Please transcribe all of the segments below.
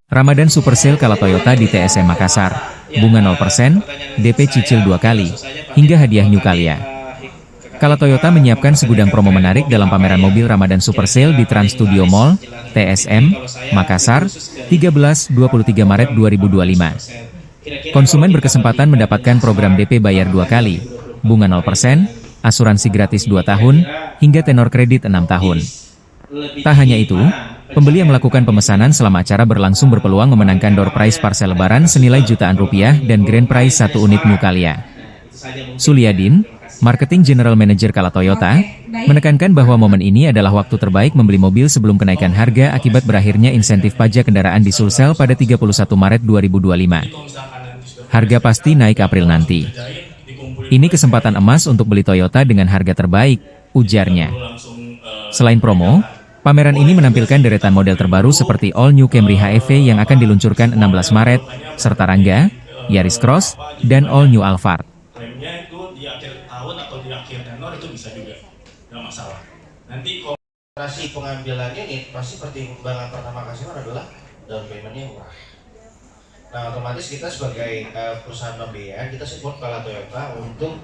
Ramadan Super Sale Kala Toyota di TSM Makassar. Bunga 0%, DP cicil 2 kali, hingga hadiah New Calya. Kala Toyota menyiapkan segudang promo menarik dalam pameran mobil Ramadan Super Sale di Trans Studio Mall, TSM, Makassar, 13-23 Maret 2025. Konsumen berkesempatan mendapatkan program DP bayar 2 kali, bunga 0%, asuransi gratis 2 tahun, hingga tenor kredit 6 tahun. Tak hanya itu, pembeli yang melakukan pemesanan selama acara berlangsung berpeluang memenangkan door prize parsel lebaran senilai jutaan rupiah dan grand prize 1 unit New Calya. Suliadin, Marketing General Manager Kala Toyota, menekankan bahwa momen ini adalah waktu terbaik membeli mobil sebelum kenaikan harga akibat berakhirnya insentif pajak kendaraan di Sulsel pada 31 Maret 2025. Harga pasti naik April nanti. Ini kesempatan emas untuk beli Toyota dengan harga terbaik, ujarnya. Selain promo, pameran ini menampilkan deretan model terbaru seperti All New Camry HEV yang akan diluncurkan 16 Maret, serta Rangga, Yaris Cross, dan All New Alphard. Klaimnya itu di akhir tahun atau di akhir tenor itu bisa juga, nggak masalah. Nanti kalau pengambilannya nih, pasti pertimbangan pertama customer adalah down payment-nya murah. Nah, otomatis kita sebagai perusahaan pembiayaan, kita support Kala Toyota untuk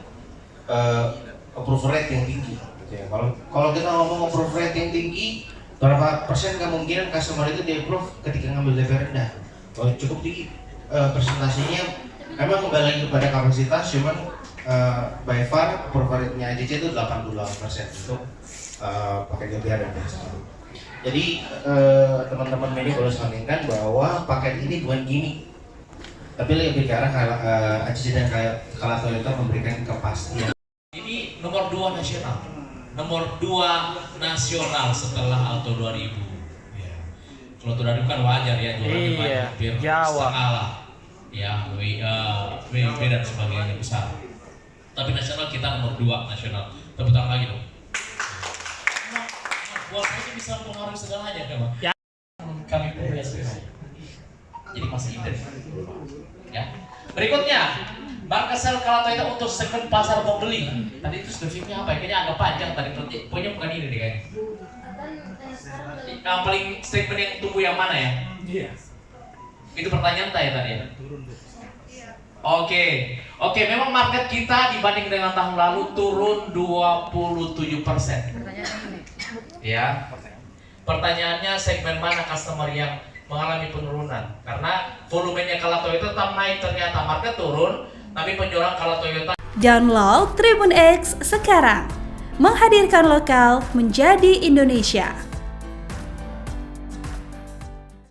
approval rate yang tinggi. Gitu ya. Kalau kita ngomong approval rate yang tinggi, berapa persen kemungkinan customer itu di-approve ketika ngambil DP rendah? Kalau cukup tinggi, presentasinya memang kembali lagi kepada kapasitas, cuman by far approval rate-nya AJC itu 88% untuk pakai DP rendah. Jadi teman-teman ini boleh sampaikan bahwa paket ini bukan gimmick, tapi lebih ke arah AJC dan Kala Toyota memberikan kepastian. Ini nomor 2 nasional. Nomor 2 nasional setelah Auto 2000. Ya. Kalau Auto 2000 kan wajar ya, jualannya hampir setengah lah. Ya, WIB dan sebagainya besar. Tapi nasional kita nomor 2 nasional. Tepuk tangan lagi dong. Buat ini bisa mempengaruhi segalanya kan, Bang? Ya. Kami jadi masih ide. Ya. Berikutnya, Makassar Kala Toyota untuk segmen pasar pembeli. Tadi itu statement-nya apa? Kayaknya agak panjang tadi. Pokoknya bukan ini deh kayaknya. Yang paling statement yang tumbuh yang mana ya? Iya. Itu pertanyaan saya tadi ya? Oke, memang market kita dibanding dengan tahun lalu turun 27%. Ya. Pertanyaannya segmen mana customer yang mengalami penurunan? Karena volumenya Kala Toyota tetap naik, ternyata market turun, tapi penjualan Kala Toyota. Download Tribun X sekarang, menghadirkan lokal menjadi Indonesia.